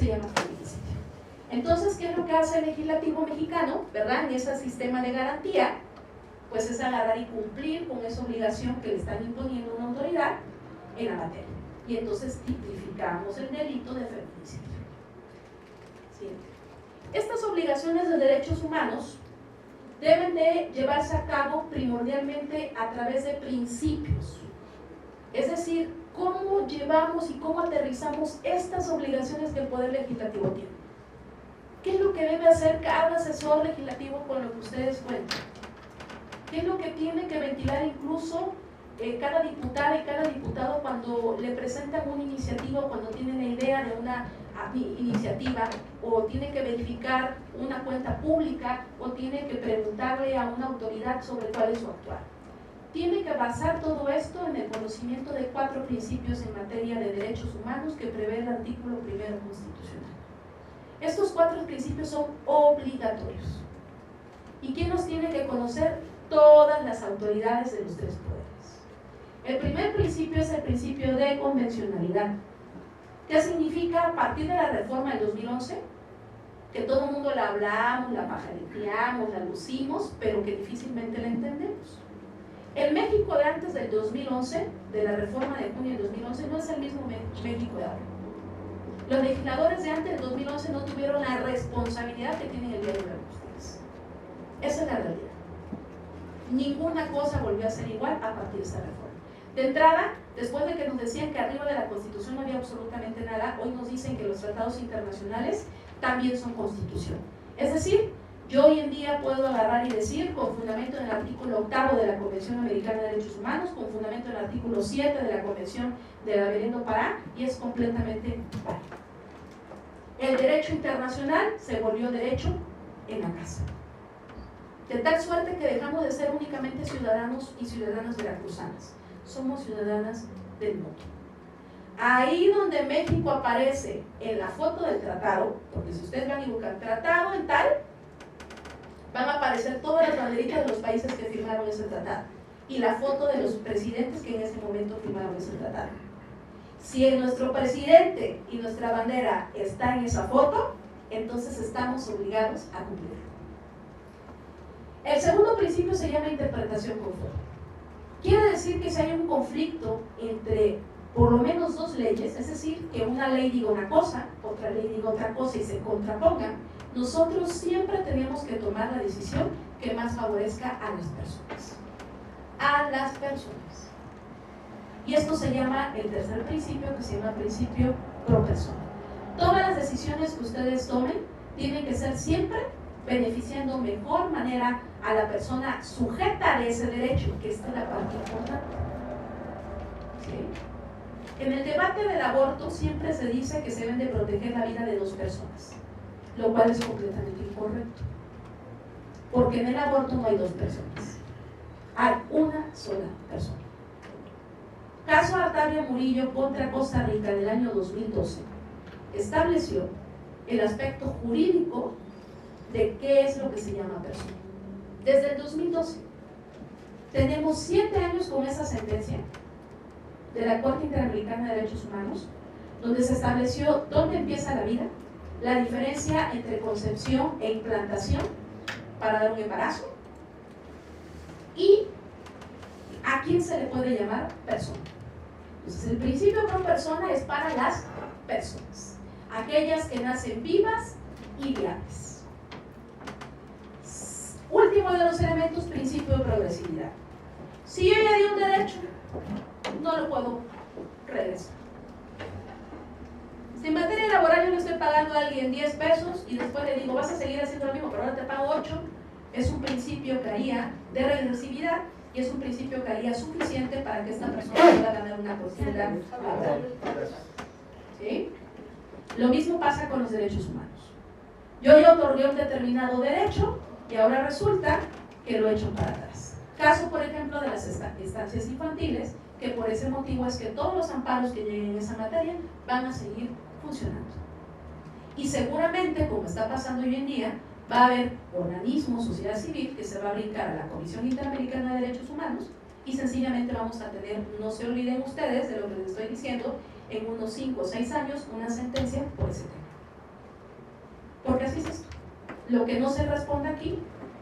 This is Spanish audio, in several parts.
se llama feminicidio. Entonces, ¿qué es lo que hace el legislativo mexicano, verdad? En ese sistema de garantía, pues es agarrar y cumplir con esa obligación que le están imponiendo una autoridad en la materia. Y entonces tipificamos el delito de feminicidio. Siguiente. Estas obligaciones de derechos humanos deben de llevarse a cabo primordialmente a través de principios. Es decir, cómo llevamos y cómo aterrizamos estas obligaciones que el Poder Legislativo tiene. ¿Qué es lo que debe hacer cada asesor legislativo con lo que ustedes cuentan? ¿Qué es lo que tiene que ventilar incluso cada diputada y cada diputado cuando le presentan una iniciativa, cuando tienen la idea de una iniciativa, o tiene que verificar una cuenta pública, o tiene que preguntarle a una autoridad sobre cuál es su actuar? Tiene que basar todo esto en el conocimiento de 4 principios en materia de derechos humanos que prevé el artículo 1 constitucional. Estos 4 principios son obligatorios. ¿Y quién los tiene que conocer? Todas las autoridades de los 3 poderes. El primer principio es el principio de convencionalidad. ¿Qué significa? A partir de la reforma del 2011, que todo el mundo la hablamos, la pajareteamos, la lucimos, pero que difícilmente la entendemos. El México de antes del 2011, de la reforma de junio del 2011, no es el mismo México de ahora. Los legisladores de antes del 2011 no tuvieron la responsabilidad que tienen el día de hoy ustedes. Esa es la realidad. Ninguna cosa volvió a ser igual a partir de esta reforma. De entrada, después de que nos decían que arriba de la Constitución no había absolutamente nada, hoy nos dicen que los tratados internacionales también son Constitución. Es decir, yo hoy en día puedo agarrar y decir, con fundamento en el artículo 8 de la Convención Americana de Derechos Humanos, con fundamento en el artículo 7 de la Convención de la Belén do Pará, y es completamente válido. El derecho internacional se volvió derecho en la casa. De tal suerte que dejamos de ser únicamente ciudadanos y ciudadanas veracruzanas. Somos ciudadanas del mundo. Ahí donde México aparece en la foto del tratado, porque si ustedes van y buscan tratado en tal, van a aparecer todas las banderitas de los países que firmaron ese tratado y la foto de los presidentes que en ese momento firmaron ese tratado. Si nuestro presidente y nuestra bandera está en esa foto, entonces estamos obligados a cumplir. El segundo principio se llama interpretación conforme. Quiere decir que si hay un conflicto entre por lo menos 2 leyes, es decir, que una ley diga una cosa, otra ley diga otra cosa y se contrapongan, nosotros siempre tenemos que tomar la decisión que más favorezca a las personas. A las personas. Y esto se llama el tercer principio, que se llama principio pro persona. Todas las decisiones que ustedes tomen tienen que ser siempre beneficiando mejor manera a la persona sujeta de ese derecho, que esta es la parte importante. ¿Sí? En el debate del aborto siempre se dice que se deben de proteger la vida de 2 personas, lo cual es completamente incorrecto, porque en el aborto no hay 2 personas, hay una sola persona. Caso Artavia Murillo contra Costa Rica del año 2012 estableció el aspecto jurídico de qué es lo que se llama persona. Desde el 2012 tenemos 7 años con esa sentencia de la Corte Interamericana de Derechos Humanos, donde se estableció dónde empieza la vida, la diferencia entre concepción e implantación para dar un embarazo y a quién se le puede llamar persona. Entonces el principio pro persona es para las personas, aquellas que nacen vivas y viables. Último de los elementos, principio de progresividad. Si yo ya di un derecho, no lo puedo regresar. Si en materia laboral yo le estoy pagando a alguien 10 pesos y después le digo, vas a seguir haciendo lo mismo, pero ahora te pago 8, es un principio que haría de regresividad y es un principio que haría suficiente para que esta persona pueda ganar una oportunidad laboral. ¿Sí? Lo mismo pasa con los derechos humanos. Yo ya otorgué un determinado derecho y ahora resulta que lo he hecho para atrás. Caso, por ejemplo, de las estancias infantiles, que por ese motivo es que todos los amparos que lleguen en esa materia van a seguir funcionando. Y seguramente, como está pasando hoy en día, va a haber organismos, sociedad civil, que se va a brincar a la Comisión Interamericana de Derechos Humanos y sencillamente vamos a tener, no se olviden ustedes de lo que les estoy diciendo, en unos 5 o 6 años una sentencia por ese tema. lo que no se responde aquí,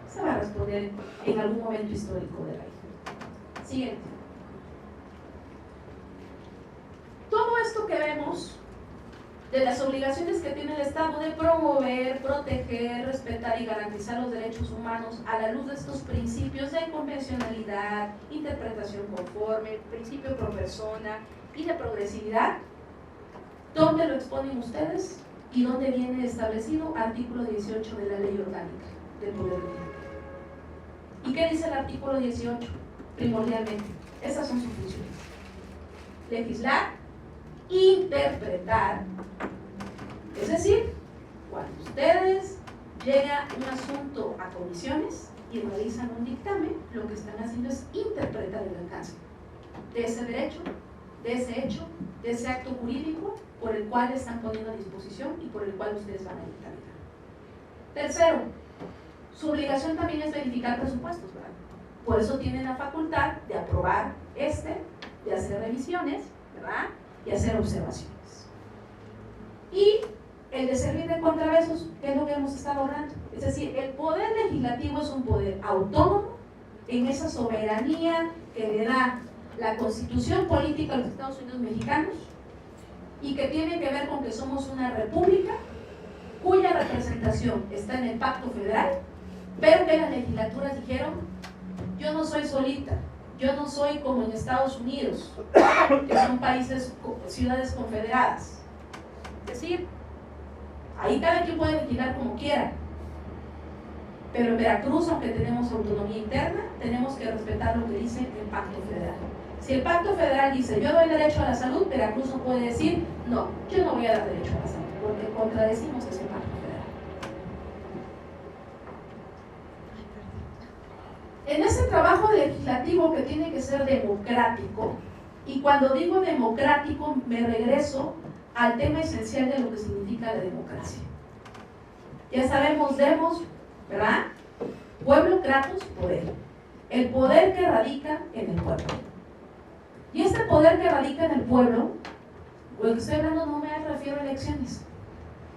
se va a responder en algún momento histórico de la isla. Siguiente. Todo esto que vemos de las obligaciones que tiene el Estado de promover, proteger, respetar y garantizar los derechos humanos a la luz de estos principios de convencionalidad, interpretación conforme, principio pro persona y de progresividad, ¿dónde lo exponen ustedes? ¿Y dónde viene establecido? Artículo 18 de la Ley Orgánica del Poder Legislativo. ¿Y qué dice el artículo 18? Primordialmente, esas son sus funciones: legislar, interpretar. Es decir, cuando ustedes llega un asunto a comisiones y realizan un dictamen, lo que están haciendo es interpretar el alcance de ese derecho, de ese hecho, de ese acto jurídico por el cual están poniendo a disposición y por el cual ustedes van a dictaminar. Tercero, su obligación también es verificar presupuestos, ¿verdad? Por eso tienen la facultad de aprobar de hacer revisiones, ¿verdad? Y hacer observaciones. Y el de servir de contrapesos, que es lo que hemos estado hablando. Es decir, el poder legislativo es un poder autónomo en esa soberanía que le da la Constitución Política de los Estados Unidos Mexicanos y que tiene que ver con que somos una república cuya representación está en el Pacto Federal, pero que las legislaturas dijeron: yo no soy solita, yo no soy como en Estados Unidos, que son países, ciudades confederadas. Es decir, ahí cada quien puede legislar como quiera, pero en Veracruz, aunque tenemos autonomía interna, tenemos que respetar lo que dice el Pacto Federal. Si el Pacto Federal dice: yo doy derecho a la salud, Veracruz no puede decir: no, yo no voy a dar derecho a la salud, porque contradecimos ese Pacto Federal. En ese trabajo legislativo que tiene que ser democrático, y cuando digo democrático me regreso al tema esencial de lo que significa la democracia. Ya sabemos, demos, ¿verdad? Pueblo, kratos, poder. El poder que radica en el pueblo. Y este poder que radica en el pueblo, lo que estoy hablando no me refiero a elecciones.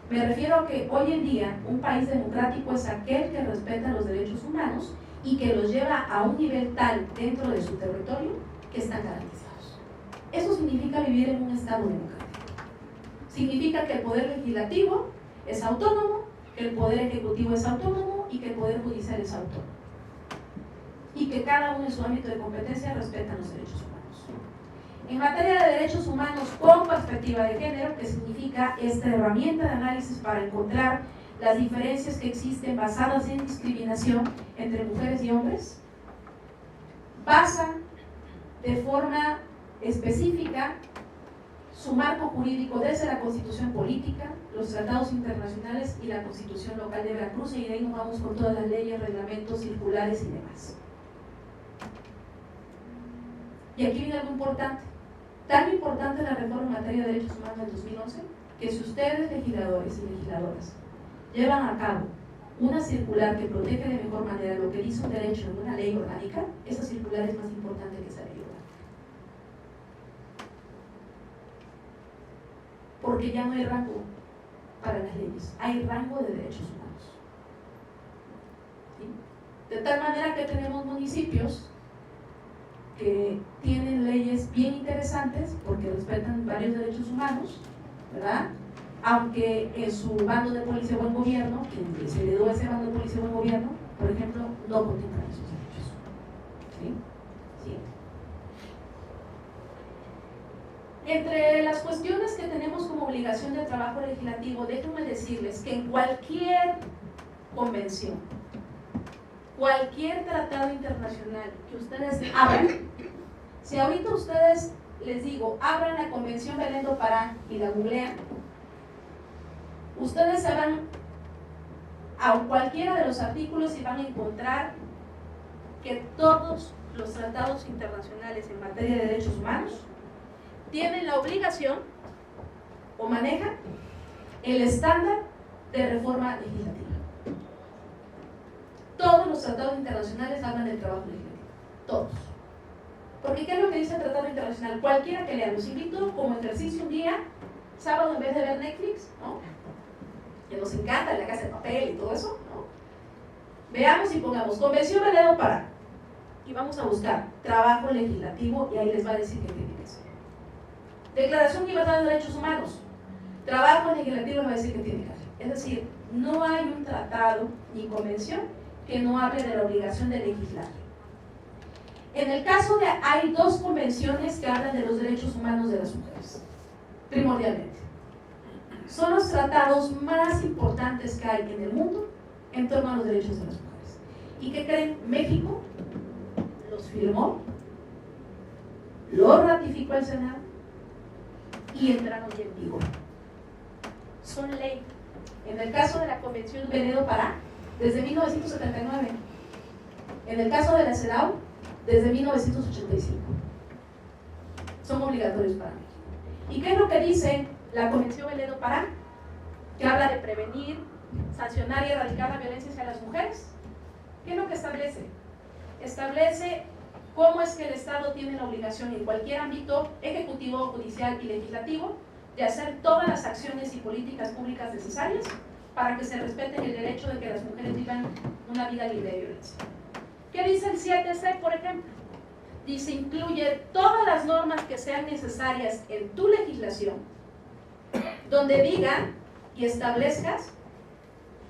Me refiero a que hoy en día un país democrático es aquel que respeta los derechos humanos y que los lleva a un nivel tal dentro de su territorio que están garantizados. Eso significa vivir en un estado democrático. Significa que el poder legislativo es autónomo, que el poder ejecutivo es autónomo y que el poder judicial es autónomo. Y que cada uno en su ámbito de competencia respeta los derechos humanos. En materia de derechos humanos con perspectiva de género, que significa esta herramienta de análisis para encontrar las diferencias que existen basadas en discriminación entre mujeres y hombres, basa de forma específica su marco jurídico desde la Constitución Política, los tratados internacionales y la Constitución local de Veracruz, y de ahí nos vamos con todas las leyes, reglamentos, circulares y demás. Y aquí viene algo importante, tan importante la reforma en materia de derechos humanos del 2011, que si ustedes, legisladores y legisladoras, llevan a cabo una circular que protege de mejor manera lo que dice un derecho en una ley orgánica, esa circular es más importante que esa ley orgánica. Porque ya no hay rango para las leyes, hay rango de derechos humanos. ¿Sí? De tal manera que tenemos municipios que tienen leyes bien interesantes porque respetan varios derechos humanos, ¿verdad? Aunque en su bando de policía o buen gobierno, quien se heredó ese bando de policía o buen gobierno, por ejemplo, no contemplan esos derechos. ¿Sí? Sí. Entre las cuestiones que tenemos como obligación de trabajo legislativo, déjenme decirles que en cualquier convención, cualquier tratado internacional que ustedes abran, si ahorita ustedes, les digo, abran la Convención Belén do Pará y la googlean, ustedes se van a cualquiera de los artículos y van a encontrar que todos los tratados internacionales en materia de derechos humanos tienen la obligación o manejan el estándar de reforma legislativa. Todos los tratados internacionales hablan del trabajo legislativo, todos. Porque ¿qué es lo que dice el tratado internacional? Cualquiera que lea, los invito como ejercicio un día, sábado, en vez de ver Netflix, ¿no? Que nos encanta La Casa de Papel y todo eso, ¿no? Veamos y pongamos Convención Belén Pará. Y vamos a buscar trabajo legislativo y ahí les va a decir qué tiene que ser. Declaración de Libertad de Derechos Humanos. Trabajo legislativo les va a decir qué tiene que hacer. Es decir, no hay un tratado ni convención que no hable de la obligación de legislar. En el caso de, hay dos convenciones que hablan de los derechos humanos de las mujeres, primordialmente. Son los tratados más importantes que hay en el mundo en torno a los derechos de las mujeres. ¿Y qué creen? México los firmó, los ratificó el Senado y entraron ya en vigor. Son ley. En el caso de la Convención Belén Pará, desde 1979. En el caso de la CEDAW, desde 1985. Son obligatorios para México. ¿Y qué es lo que dice la Convención Belén Pará? Que habla de prevenir, sancionar y erradicar la violencia hacia las mujeres. ¿Qué es lo que establece? Establece cómo es que el Estado tiene la obligación en cualquier ámbito ejecutivo, judicial y legislativo de hacer todas las acciones y políticas públicas necesarias para que se respete el derecho de que las mujeres vivan una vida libre de violencia. ¿Qué dice el 7C, por ejemplo? Dice, incluye todas las normas que sean necesarias en tu legislación, donde diga y establezcas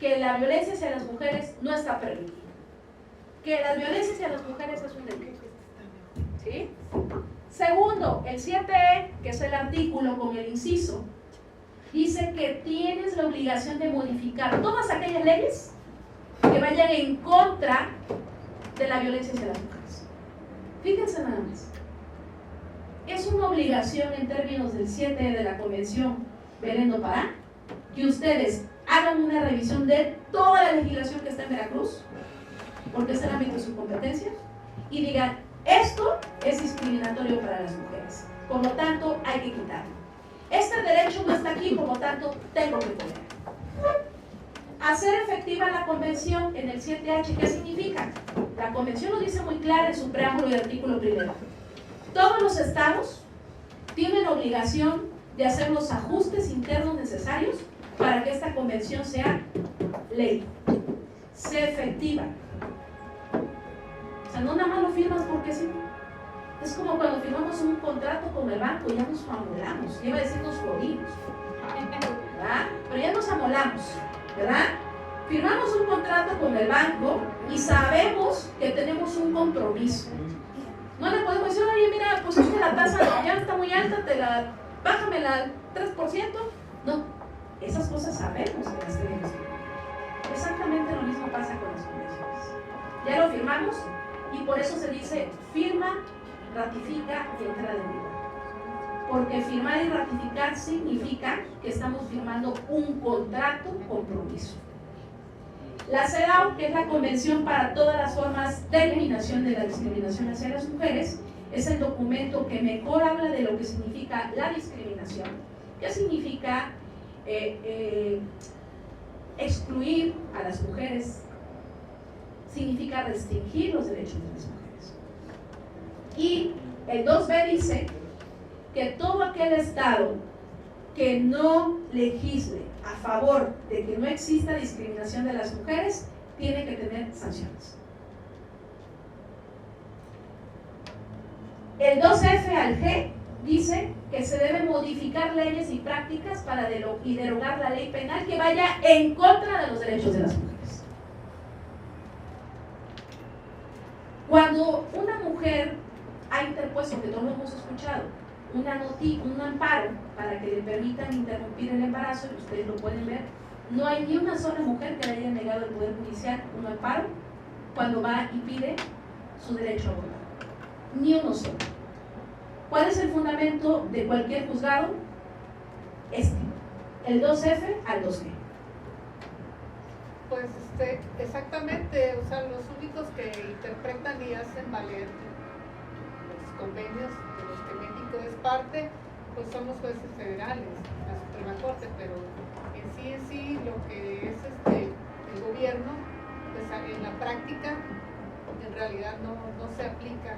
que la violencia hacia las mujeres no está permitida, que la violencia hacia las mujeres es un delito. ¿Sí? Segundo, el 7E, que es el artículo con el inciso, dice que tienes la obligación de modificar todas aquellas leyes que vayan en contra de la violencia hacia las mujeres. Fíjense nada más. Es una obligación en términos del 7E de la Convención Belén Pará que ustedes hagan una revisión de toda la legislación que está en Veracruz, porque es el ámbito de su competencia, y digan, esto es discriminatorio para las mujeres, por lo tanto hay que quitarlo. Este derecho no está aquí, por lo tanto tengo que poner. Hacer efectiva la convención en el 7H, ¿qué significa? La convención lo dice muy claro en su preámbulo y artículo primero. Todos los estados tienen la obligación de hacer los ajustes internos necesarios para que esta convención sea ley, sea efectiva. O sea, no nada más lo firmas porque sí. Es como cuando firmamos un contrato con el banco y ya nos amolamos, iba a decir nos jodimos, ¿verdad? Pero ya nos amolamos, ¿verdad? Firmamos un contrato con el banco y sabemos que tenemos un compromiso. No le podemos decir, oye, mira, pues es que la tasa ya está muy alta, bájamela al 3%. No, esas cosas sabemos que las tenemos que firmar. Exactamente lo mismo pasa con las convenciones. Ya lo firmamos y por eso se dice firma, ratifica y entra en vigor. Porque firmar y ratificar significa que estamos firmando un contrato compromiso. La CEDAW, que es la Convención para todas las formas de eliminación de la discriminación hacia las mujeres, es el documento que mejor habla de lo que significa la discriminación, que significa excluir a las mujeres, significa restringir los derechos de las mujeres. Y el 2B dice que todo aquel Estado que no legisle a favor de que no exista discriminación de las mujeres tiene que tener sanciones. El 2F al G dice que se deben modificar leyes y prácticas para derogar la ley penal que vaya en contra de los derechos de las mujeres. Cuando una mujer ha interpuesto, que todos lo hemos escuchado, un amparo para que le permitan interrumpir el embarazo, y ustedes lo pueden ver, no hay ni una sola mujer que le haya negado al Poder Judicial un amparo cuando va y pide su derecho a abortar. Ni uno solo. ¿Cuál es el fundamento de cualquier juzgado? El 2F al 2G. Pues exactamente, o sea, los únicos que interpretan y hacen valer los convenios de los que México es parte, pues son los jueces federales, la Suprema Corte, pero en sí lo que es el gobierno, pues en la práctica en realidad no se aplica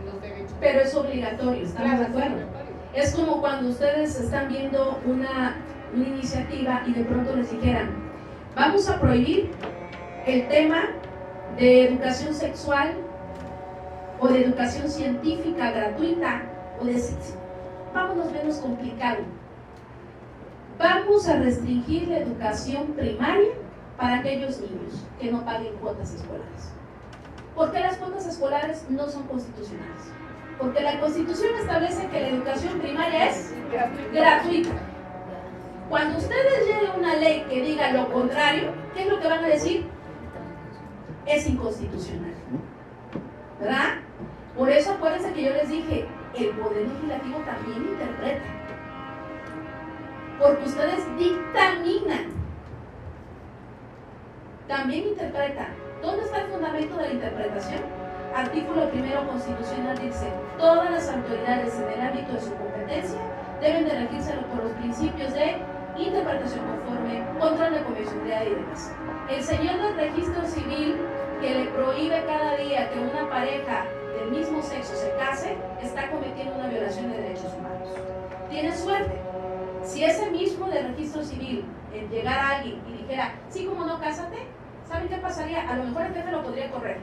los derechos. Pero es obligatorio, ¿estamos de acuerdo? Es como cuando ustedes están viendo una iniciativa y de pronto les dijeran, vamos a prohibir el tema de educación sexual o de educación científica gratuita, o de, vámonos menos complicado. Vamos a restringir la educación primaria para aquellos niños que no paguen cuotas escolares. ¿Por qué las cuotas escolares no son constitucionales? Porque la Constitución establece que la educación primaria es gratuita. Cuando ustedes lleguen a una ley que diga lo contrario, ¿qué es lo que van a decir? Es inconstitucional, ¿verdad? Por eso acuérdense que yo les dije, el Poder Legislativo también interpreta, porque ustedes dictaminan, también interpretan. ¿Dónde está el fundamento de la interpretación? Artículo 1 constitucional dice: todas las autoridades en el ámbito de su competencia deben de regirse por los principios de interpretación conforme, control de convencionalidad y demás. El señor del registro civil, que le prohíbe cada día que una pareja del mismo sexo se case, está cometiendo una violación de derechos humanos. Tiene suerte. Si ese mismo del registro civil llegara alguien y dijera, sí, como no, cásate, ¿saben qué pasaría? A lo mejor el jefe lo podría correr,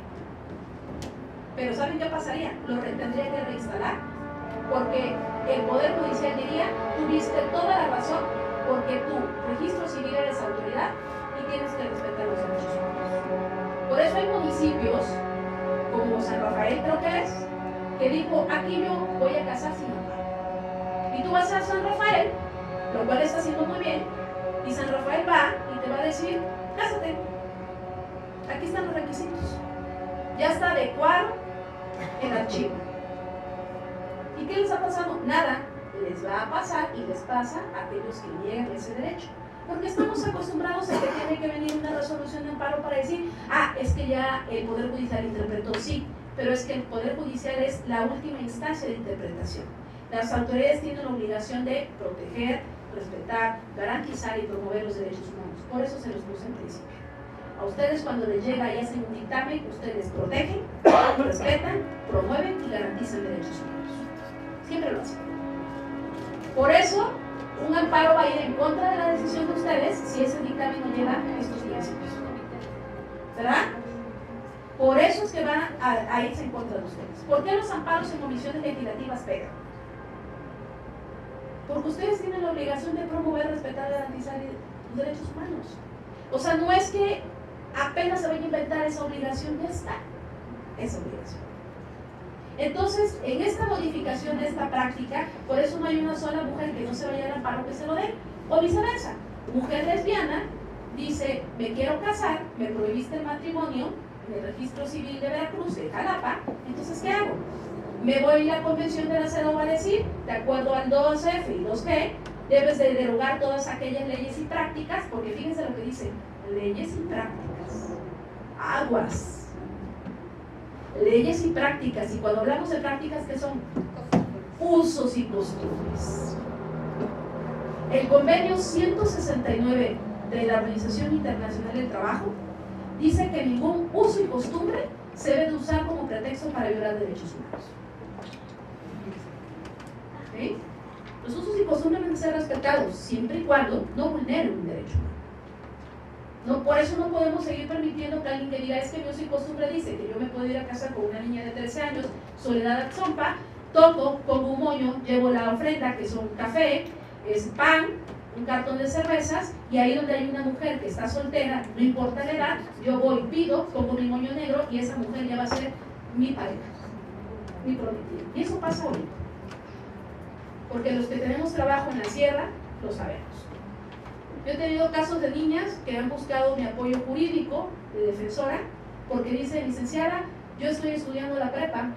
pero ¿saben qué pasaría? Lo tendría que reinstalar, porque el Poder Judicial diría, tuviste toda la razón, porque tú, registro civil, eres autoridad y tienes que respetar los derechos humanos. Por eso hay municipios, como San Rafael creo que es, que dijo, aquí yo voy a casar sin amparo. Y tú vas a San Rafael, lo cual está haciendo muy bien, y San Rafael va y te va a decir, cásate, aquí están los requisitos, ya está adecuado el archivo. ¿Y qué les ha pasado? Nada, les va a pasar y les pasa a aquellos que niegan ese derecho. Porque estamos acostumbrados a que tiene que venir una resolución de amparo para decir, es que ya el Poder Judicial interpretó, sí, pero es que el Poder Judicial es la última instancia de interpretación. Las autoridades tienen la obligación de proteger, respetar, garantizar y promover los derechos humanos. Por eso se los puse en principio. A ustedes cuando les llega y hacen un dictamen, ustedes protegen, respetan, promueven y garantizan derechos humanos. Siempre lo hacen. Por eso, un amparo va a ir en contra de la decisión de ustedes si ese dictamen no lleva estos principios. ¿Verdad? Por eso es que van a irse en contra de ustedes. ¿Por qué los amparos en comisiones legislativas pegan? Porque ustedes tienen la obligación de promover, respetar y garantizar los derechos humanos. O sea, no es que apenas se vaya a inventar esa obligación, ya está esa obligación. Entonces, en esta modificación de esta práctica, por eso no hay una sola mujer que no se vaya al amparo que se lo dé, o viceversa. Mujer lesbiana dice, me quiero casar, me prohibiste el matrimonio en el registro civil de Veracruz, de Jalapa, entonces ¿qué hago? Me voy a la convención de la CEDAW a decir, de acuerdo al 2F y 2G, debes de derogar todas aquellas leyes y prácticas, porque fíjense lo que dice, leyes y prácticas, aguas. Leyes y prácticas, y cuando hablamos de prácticas, ¿qué son? Usos y costumbres. El convenio 169 de la Organización Internacional del Trabajo dice que ningún uso y costumbre se debe de usar como pretexto para violar derechos humanos. ¿Sí? Los usos y costumbres deben ser respetados siempre y cuando no vulneren un derecho humano. No, por eso no podemos seguir permitiendo que alguien que diga, es que mi uso y costumbre dice que yo me puedo ir a casar con una niña de 13 años, Soledad Atzompa, toco, pongo un moño, llevo la ofrenda, que son café, es pan, un cartón de cervezas, y ahí donde hay una mujer que está soltera, no importa la edad, yo voy, pido, pongo mi moño negro y esa mujer ya va a ser mi pareja, mi prometida. Y eso pasa hoy. Porque los que tenemos trabajo en la sierra, lo sabemos. Yo he tenido casos de niñas que han buscado mi apoyo jurídico de defensora porque dice, licenciada, yo estoy estudiando la prepa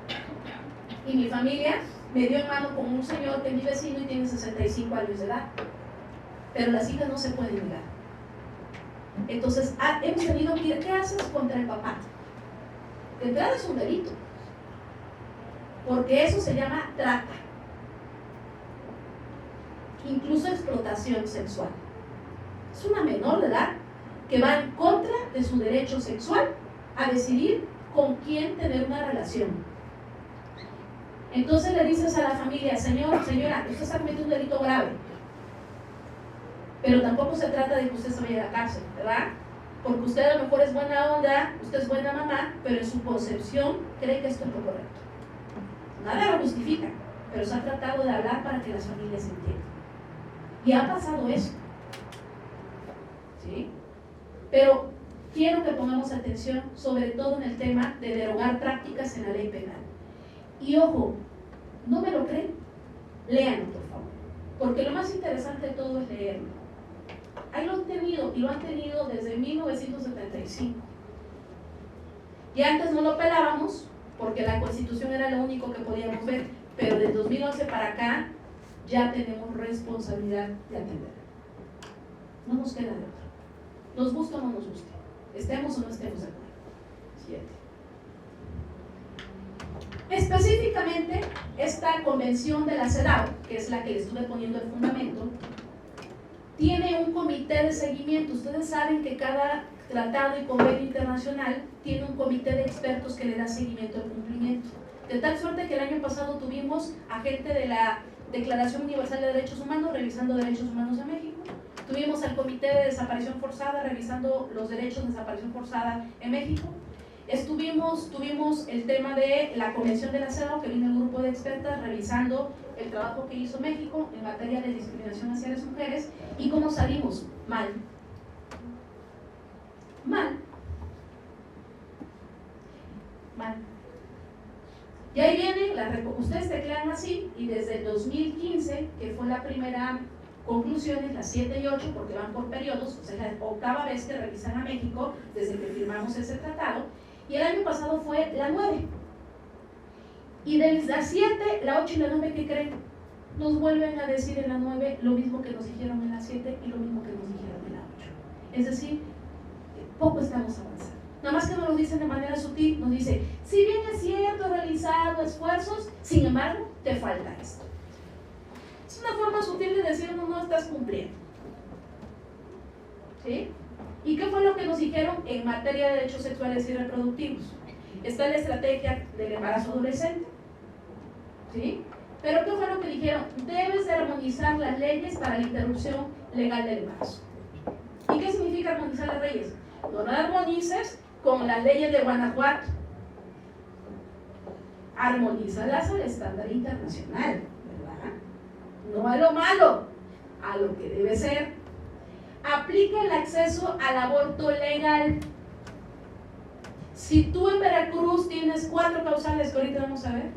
y mi familia me dio en mano con un señor que es mi vecino y tiene 65 años de edad, pero las hijas no se pueden negar. Entonces hemos tenido que ir, ¿qué haces contra el papá? De entrada es un delito, porque eso se llama trata, incluso explotación sexual. Es una menor de edad que va en contra de su derecho sexual a decidir con quién tener una relación. Entonces le dices a la familia, señor, señora, usted está cometiendo un delito grave, pero tampoco se trata de que usted se vaya a la cárcel, ¿verdad? porque usted a lo mejor es buena onda, usted es buena mamá, pero en su concepción cree que esto es lo correcto. Nada lo justifica, pero se ha tratado de hablar para que las familias entiendan. Y ha pasado eso. ¿Sí? Pero quiero que pongamos atención sobre todo en el tema de derogar prácticas en la ley penal. Y ojo, no me lo creen, léanlo por favor, porque lo más interesante de todo es leerlo. Ahí lo han tenido, y lo han tenido desde 1975. Y antes no lo pelábamos, porque la Constitución era lo único que podíamos ver, pero del 2011 para acá ya tenemos responsabilidad de atender. No nos queda de otra. Nos gusta o no nos guste, estemos o no estemos de acuerdo. 7. Específicamente, esta convención de la CEDAW, que es la que le estuve poniendo el fundamento, tiene un comité de seguimiento. Ustedes saben que cada tratado y convenio internacional tiene un comité de expertos que le da seguimiento al cumplimiento. De tal suerte que el año pasado tuvimos a gente de la Declaración Universal de Derechos Humanos revisando derechos humanos en México. Tuvimos al Comité de Desaparición Forzada revisando los derechos de desaparición forzada en México. Tuvimos el tema de la Convención de la CEDAW, que vino el grupo de expertas revisando el trabajo que hizo México en materia de discriminación hacia las mujeres. ¿Y cómo salimos? Mal. Mal. Y ahí viene, ustedes teclean así, y desde el 2015, que fue la primera conclusiones, las 7 y 8, porque van por periodos, o sea, la 8ª vez que revisan a México desde que firmamos ese tratado, y el año pasado fue la 9. Y de la 7, la 8 y la 9, ¿qué creen? Nos vuelven a decir en la 9 lo mismo que nos dijeron en la 7 y lo mismo que nos dijeron en la 8. Es decir, poco estamos avanzando. Nada más que nos lo dicen de manera sutil, nos dice, si bien es cierto, he realizado esfuerzos, sin embargo, te falta esto. Es una forma sutil de decir, no estás cumpliendo. ¿Sí? ¿Y qué fue lo que nos dijeron en materia de derechos sexuales y reproductivos? Está la estrategia del embarazo adolescente. ¿Sí? Pero ¿qué fue lo que dijeron? Debes de armonizar las leyes para la interrupción legal del embarazo. ¿Y qué significa armonizar las leyes? No las armonices con las leyes de Guanajuato. Armonízalas al estándar internacional, ¿verdad? No a lo malo, a lo que debe ser. Aplica el acceso al aborto legal. Si tú en Veracruz tienes 4 causales, que ahorita vamos a ver,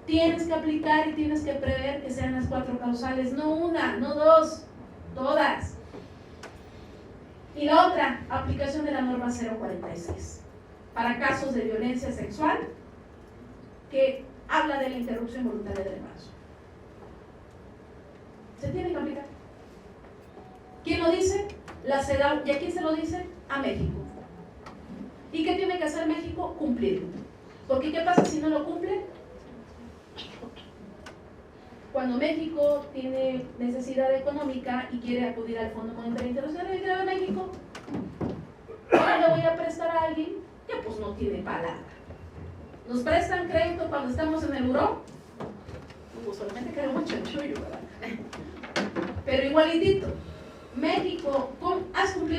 tienes que aplicar y tienes que prever que sean las 4 causales, no una, no 2, todas. Y la otra, aplicación de la norma 046, para casos de violencia sexual, que habla de la interrupción voluntaria del embarazo. Se tiene que aplicar. ¿Quién lo dice? La CEDAW. ¿Y a quién se lo dice? A México. ¿Y qué tiene que hacer México? Cumplirlo. Porque ¿qué pasa si no lo cumple? Cuando México tiene necesidad económica y quiere acudir al Fondo Monetario Internacional y dice, a México, yo le voy a prestar a alguien que pues no tiene palabra. Nos prestan crédito cuando estamos en el buró, pues solamente queremos chanchullo, ¿verdad? Pero igualitito, México, ¿has cumplido